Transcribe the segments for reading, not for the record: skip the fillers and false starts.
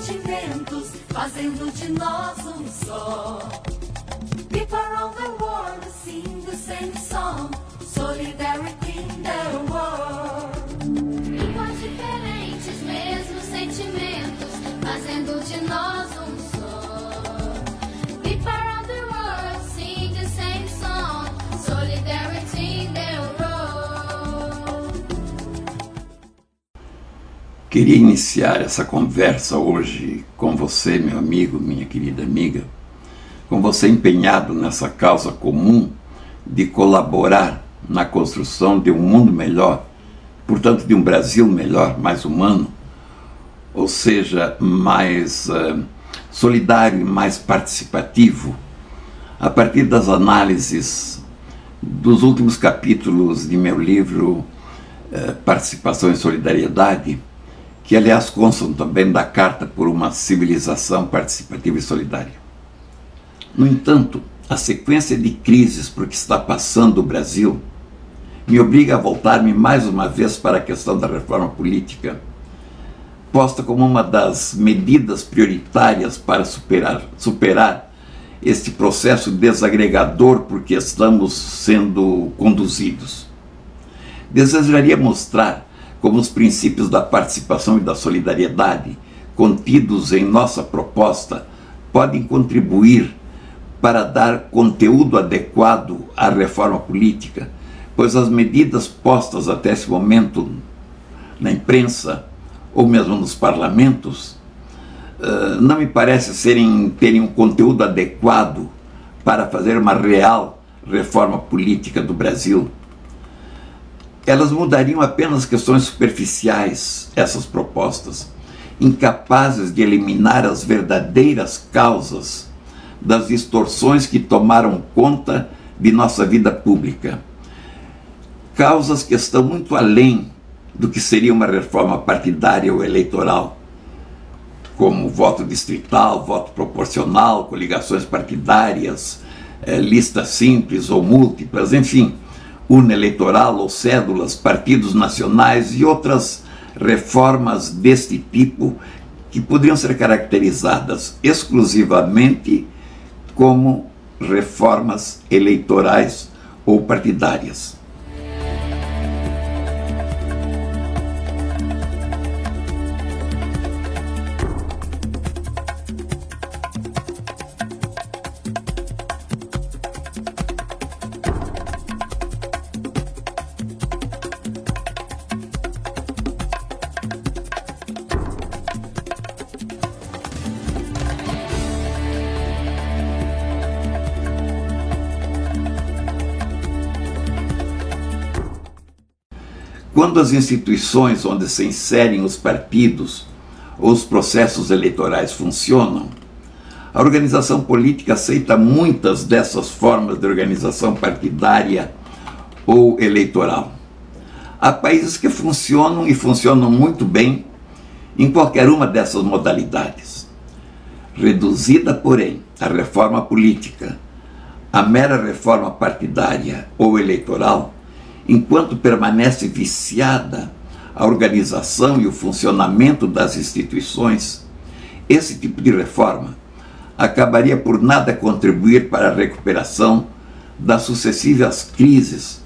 sentimentos, fazendo de nós um só. People around the world sing the same song, solidarity in the world. Línguas diferentes, mesmos sentimentos, fazendo de nós um só. People around the world sing the same song, solidarity in the world. Queria iniciar essa conversa hoje com você, meu amigo, minha querida amiga, com você empenhado nessa causa comum de colaborar na construção de um mundo melhor, portanto de um Brasil melhor, mais humano, ou seja, mais solidário e mais participativo, a partir das análises dos últimos capítulos de meu livro Participação e Solidariedade, que aliás constam também da Carta por uma Civilização Participativa e Solidária. No entanto, a sequência de crises por que está passando o Brasil me obriga a voltar-me mais uma vez para a questão da reforma política, posta como uma das medidas prioritárias para superar este processo desagregador por que estamos sendo conduzidos. Desejaria mostrar como os princípios da participação e da solidariedade contidos em nossa proposta podem contribuir para dar conteúdo adequado à reforma política, pois as medidas postas até esse momento na imprensa ou mesmo nos parlamentos não me parece terem um conteúdo adequado para fazer uma real reforma política do Brasil. Elas mudariam apenas questões superficiais, essas propostas, incapazes de eliminar as verdadeiras causas das distorções que tomaram conta de nossa vida pública. Causas que estão muito além do que seria uma reforma partidária ou eleitoral, como voto distrital, voto proporcional, coligações partidárias, listas simples ou múltiplas, enfim, urna eleitoral ou cédulas, partidos nacionais e outras reformas deste tipo que poderiam ser caracterizadas exclusivamente como reformas eleitorais ou partidárias. Quando as instituições onde se inserem os partidos ou os processos eleitorais funcionam, a organização política aceita muitas dessas formas de organização partidária ou eleitoral. Há países que funcionam e funcionam muito bem em qualquer uma dessas modalidades. Reduzida, porém, a reforma política à mera reforma partidária ou eleitoral, enquanto permanece viciada a organização e o funcionamento das instituições, esse tipo de reforma acabaria por nada contribuir para a recuperação das sucessivas crises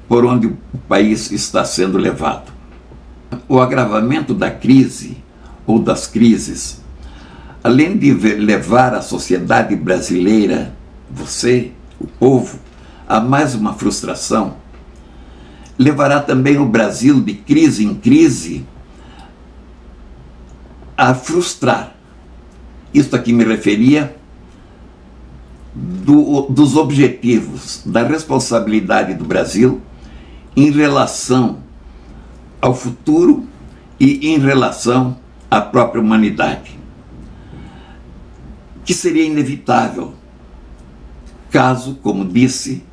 por onde o país está sendo levado. O agravamento da crise ou das crises, além de levar a sociedade brasileira, você, o povo, a mais uma frustração, levará também o Brasil de crise em crise a frustrar. Isto aqui me referia dos objetivos, da responsabilidade do Brasil em relação ao futuro e em relação à própria humanidade, que seria inevitável caso, como disse,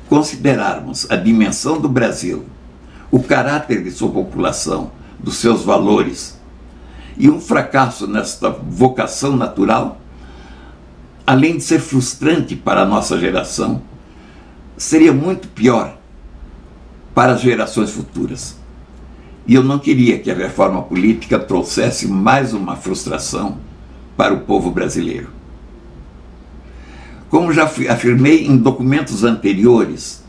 considerarmos a dimensão do Brasil, o caráter de sua população, dos seus valores, e um fracasso nesta vocação natural, além de ser frustrante para a nossa geração, seria muito pior para as gerações futuras. E eu não queria que a reforma política trouxesse mais uma frustração para o povo brasileiro. Como já afirmei em documentos anteriores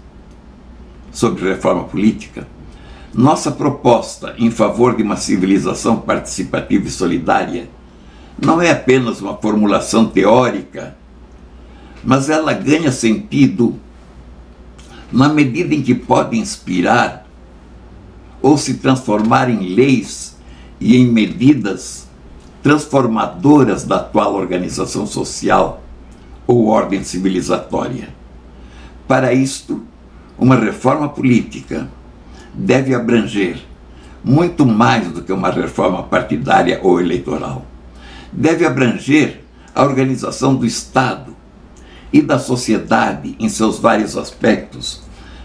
sobre reforma política, nossa proposta em favor de uma civilização participativa e solidária não é apenas uma formulação teórica, mas ela ganha sentido na medida em que pode inspirar ou se transformar em leis e em medidas transformadoras da atual organização social ou ordem civilizatória. Para isto, uma reforma política deve abranger muito mais do que uma reforma partidária ou eleitoral. Deve abranger a organização do Estado e da sociedade em seus vários aspectos,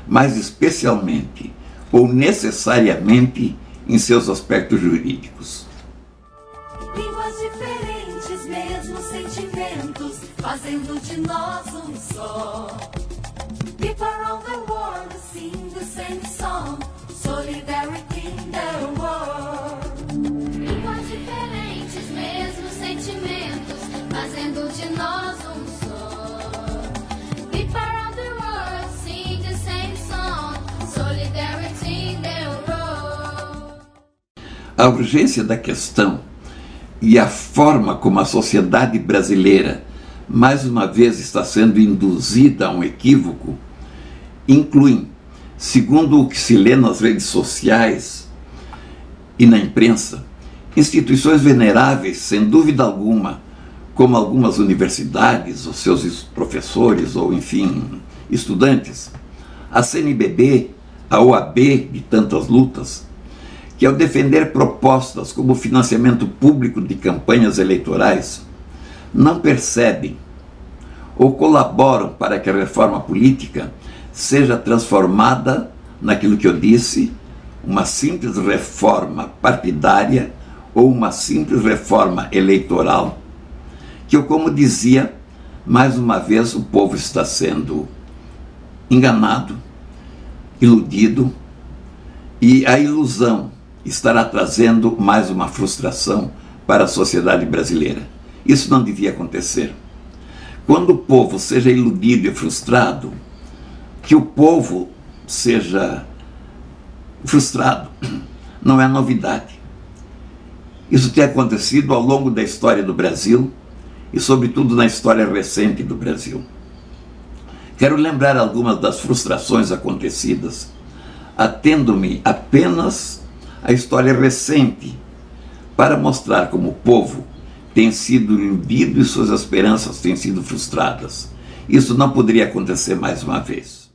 mas especialmente ou necessariamente em seus aspectos jurídicos. Línguas diferentes, mesmos sentimentos, fazendo de nós um só. People around the world sing the same song, solidarity in the world. Línguas diferentes, mesmos sentimentos, fazendo de nós um só. People around the world sing the same song, solidarity in the world. A urgência da questão e a forma como a sociedade brasileira mais uma vez está sendo induzida a um equívoco incluem, segundo o que se lê nas redes sociais e na imprensa, instituições veneráveis, sem dúvida alguma, como algumas universidades, os seus professores ou, enfim, estudantes, a CNBB, a OAB de tantas lutas, que ao defender propostas como o financiamento público de campanhas eleitorais, não percebem ou colaboram para que a reforma política seja transformada naquilo que eu disse, uma simples reforma partidária ou uma simples reforma eleitoral, que eu, como dizia, mais uma vez o povo está sendo enganado, iludido, e a ilusão estará trazendo mais uma frustração para a sociedade brasileira. Isso não devia acontecer. Quando o povo seja iludido e frustrado, que o povo seja frustrado não é novidade. Isso tem acontecido ao longo da história do Brasil e, sobretudo, na história recente do Brasil. Quero lembrar algumas das frustrações acontecidas, atendo-me apenas à história recente, para mostrar como o povo tem sido iludido e suas esperanças têm sido frustradas. Isso não poderia acontecer mais uma vez.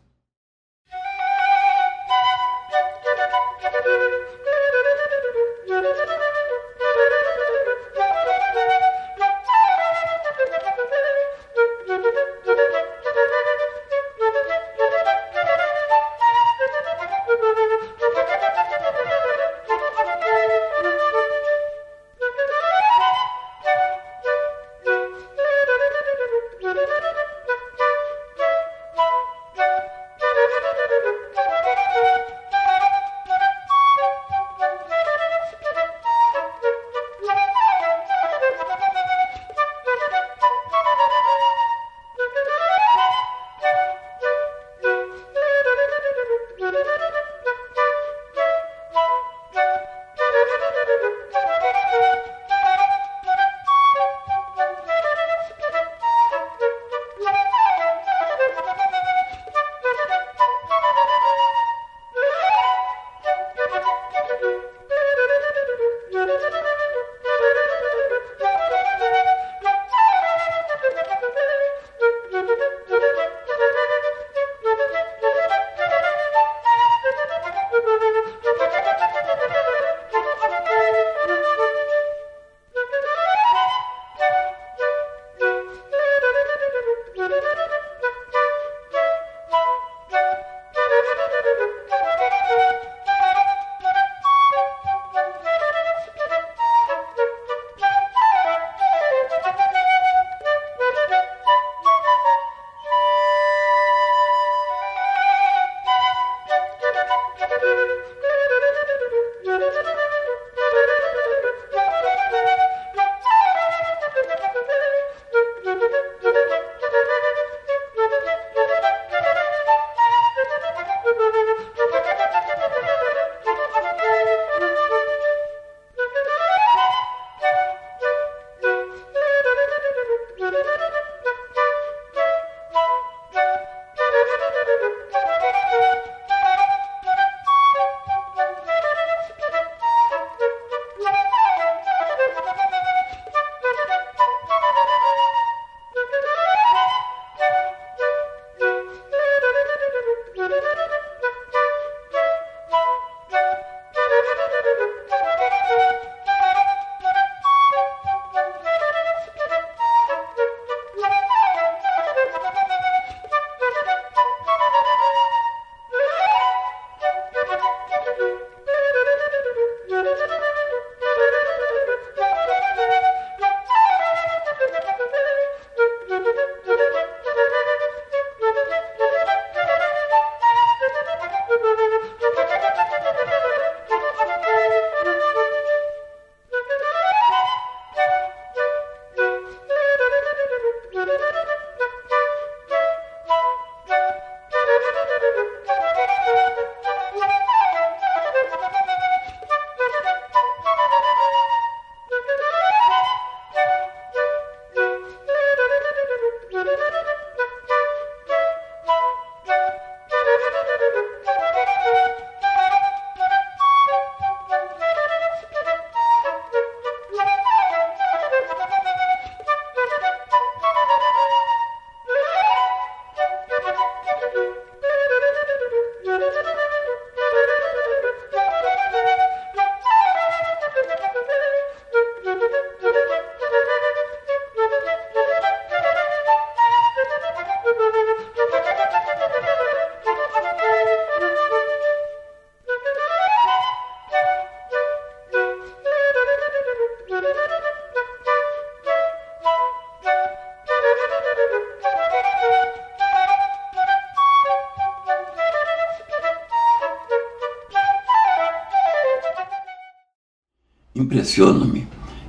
Impressiona-me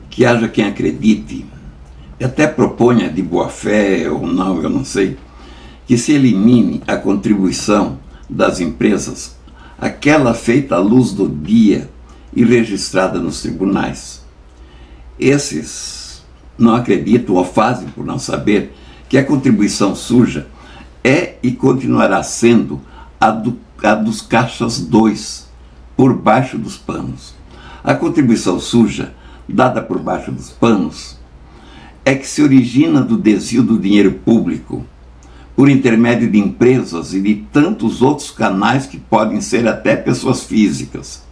que haja quem acredite, e até proponha de boa fé ou não, eu não sei, que se elimine a contribuição das empresas, aquela feita à luz do dia e registrada nos tribunais. Esses não acreditam ou fazem por não saber que a contribuição suja é e continuará sendo a dos caixas 2, por baixo dos panos. A contribuição suja, dada por baixo dos panos, é que se origina do desvio do dinheiro público, por intermédio de empresas e de tantos outros canais que podem ser até pessoas físicas,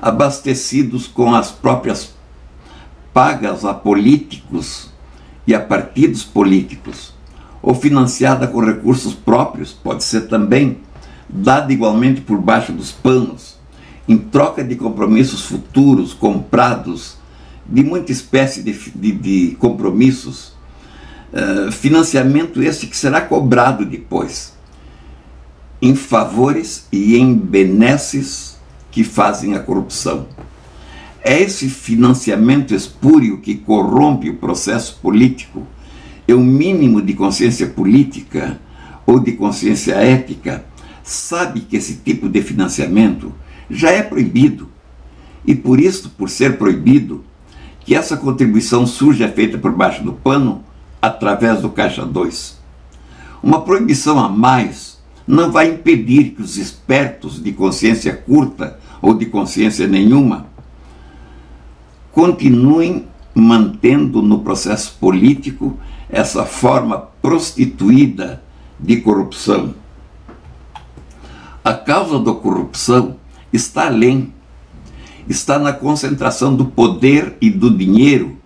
abastecidos com as próprias pagas a políticos e a partidos políticos, ou financiada com recursos próprios, pode ser também dada igualmente por baixo dos panos, em troca de compromissos futuros comprados, de muita espécie de compromissos, financiamento este que será cobrado depois, em favores e em benesses que fazem a corrupção. É esse financiamento espúrio que corrompe o processo político e o mínimo de consciência política ou de consciência ética sabe que esse tipo de financiamento já é proibido, e por isso, por ser proibido, que essa contribuição suja é feita por baixo do pano através do Caixa 2. Uma proibição a mais não vai impedir que os espertos de consciência curta ou de consciência nenhuma continuem mantendo no processo político essa forma prostituída de corrupção. A causa da corrupção está além, está na concentração do poder e do dinheiro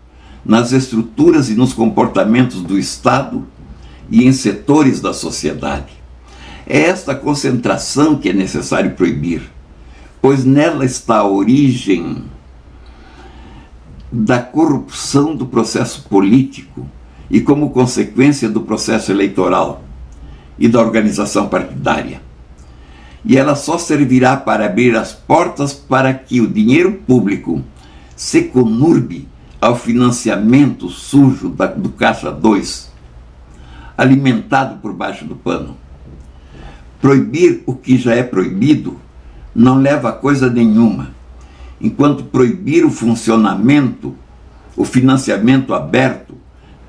nas estruturas e nos comportamentos do Estado e em setores da sociedade. É esta concentração que é necessário proibir, pois nela está a origem da corrupção do processo político e como consequência do processo eleitoral e da organização partidária. E ela só servirá para abrir as portas para que o dinheiro público se conurbe ao financiamento sujo do Caixa 2, alimentado por baixo do pano. Proibir o que já é proibido não leva a coisa nenhuma, enquanto proibir o funcionamento, o financiamento aberto,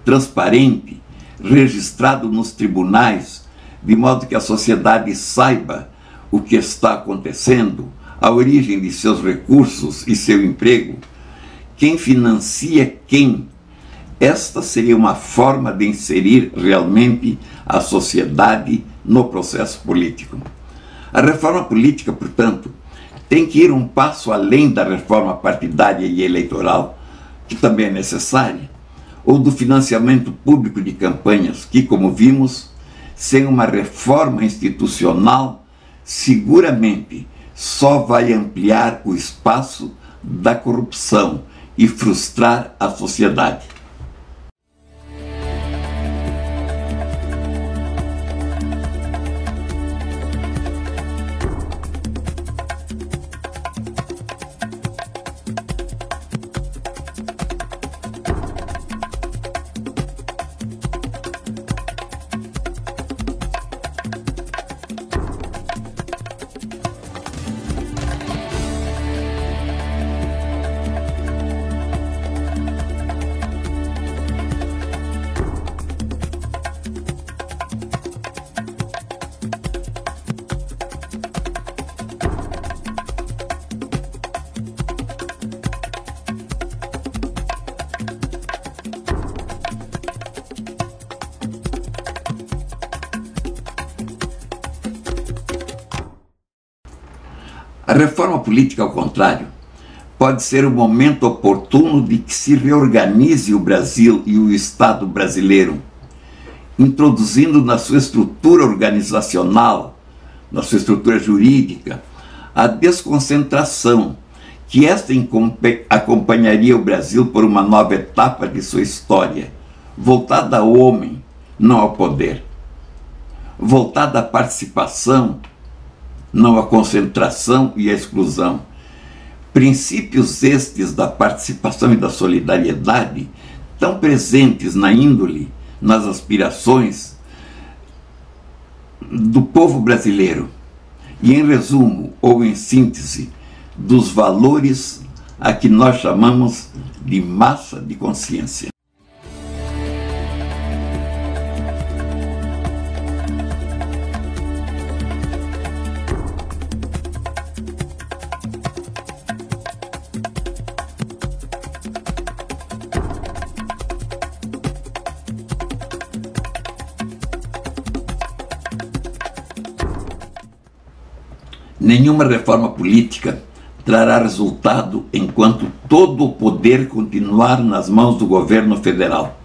transparente, registrado nos tribunais, de modo que a sociedade saiba o que está acontecendo, a origem de seus recursos e seu emprego, quem financia quem. Esta seria uma forma de inserir realmente a sociedade no processo político. A reforma política, portanto, tem que ir um passo além da reforma partidária e eleitoral, que também é necessária, ou do financiamento público de campanhas, que, como vimos, sem uma reforma institucional, seguramente só vai ampliar o espaço da corrupção e frustrar a sociedade. A reforma política, ao contrário, pode ser o momento oportuno de que se reorganize o Brasil e o Estado brasileiro, introduzindo na sua estrutura organizacional, na sua estrutura jurídica, a desconcentração, que esta acompanharia o Brasil por uma nova etapa de sua história, voltada ao homem, não ao poder, voltada à participação, não à concentração e à exclusão, Princípios estes da participação e da solidariedade, tão presentes na índole, nas aspirações do povo brasileiro, e em resumo, ou em síntese, dos valores a que nós chamamos de massa de consciência. Nenhuma reforma política trará resultado enquanto todo o poder continuar nas mãos do governo federal.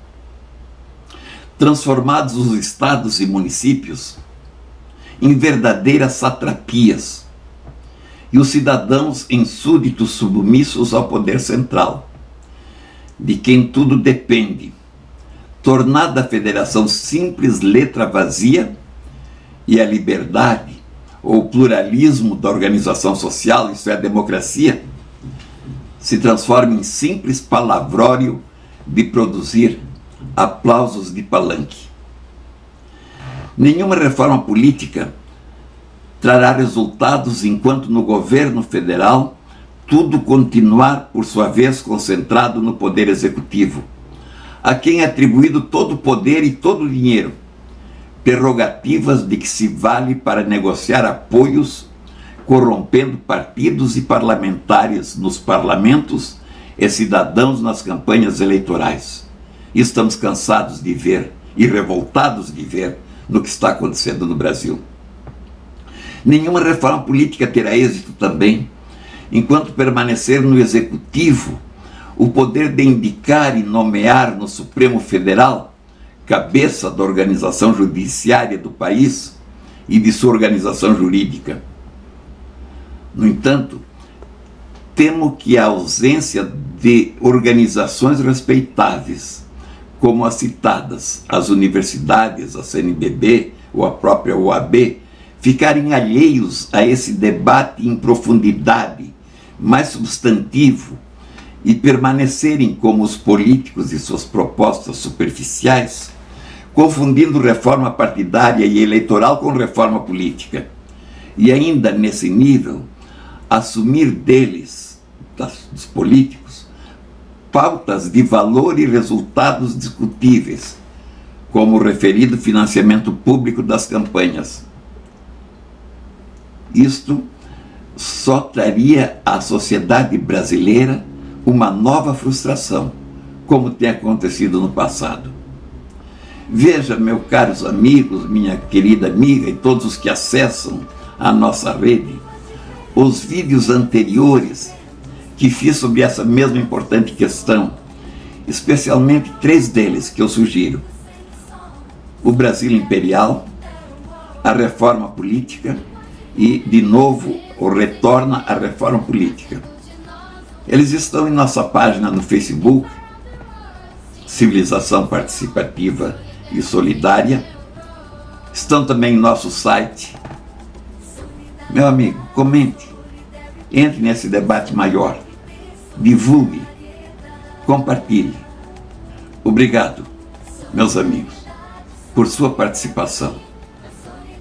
Transformados os estados e municípios em verdadeiras satrapias e os cidadãos em súditos submissos ao poder central, de quem tudo depende, tornada a federação simples letra vazia e a liberdade ou pluralismo da organização social, isto é, a democracia, se transforma em simples palavrório de produzir aplausos de palanque. Nenhuma reforma política trará resultados enquanto no governo federal tudo continuar, por sua vez, concentrado no poder executivo, a quem é atribuído todo o poder e todo o dinheiro, prerrogativas de que se vale para negociar apoios, corrompendo partidos e parlamentares nos parlamentos e cidadãos nas campanhas eleitorais. Estamos cansados de ver e revoltados de ver no que está acontecendo no Brasil. Nenhuma reforma política terá êxito também enquanto permanecer no Executivo o poder de indicar e nomear no Supremo Federal, cabeça da organização judiciária do país e de sua organização jurídica. No entanto, temo que a ausência de organizações respeitáveis, como as citadas, as universidades, a CNBB ou a própria OAB, ficarem alheios a esse debate em profundidade, mais substantivo, e permanecerem como os políticos e suas propostas superficiais, confundindo reforma partidária e eleitoral com reforma política. E ainda nesse nível, assumir deles, dos políticos, pautas de valor e resultados discutíveis, como o referido financiamento público das campanhas. Isto só traria à sociedade brasileira uma nova frustração, como tem acontecido no passado. Veja, meus caros amigos, minha querida amiga e todos os que acessam a nossa rede, os vídeos anteriores que fiz sobre essa mesma importante questão, especialmente 3 deles que eu sugiro: o Brasil Imperial, a reforma política e, de novo, o retorna à reforma política. Eles estão em nossa página no Facebook, Civilização Participativa e Solidária. Estão também em nosso site. Meu amigo, comente, entre nesse debate maior, divulgue, compartilhe. Obrigado, meus amigos, por sua participação.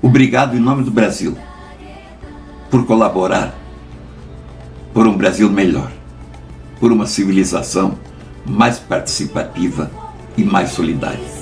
Obrigado em nome do Brasil, por colaborar por um Brasil melhor, por uma civilização mais participativa e mais solidária.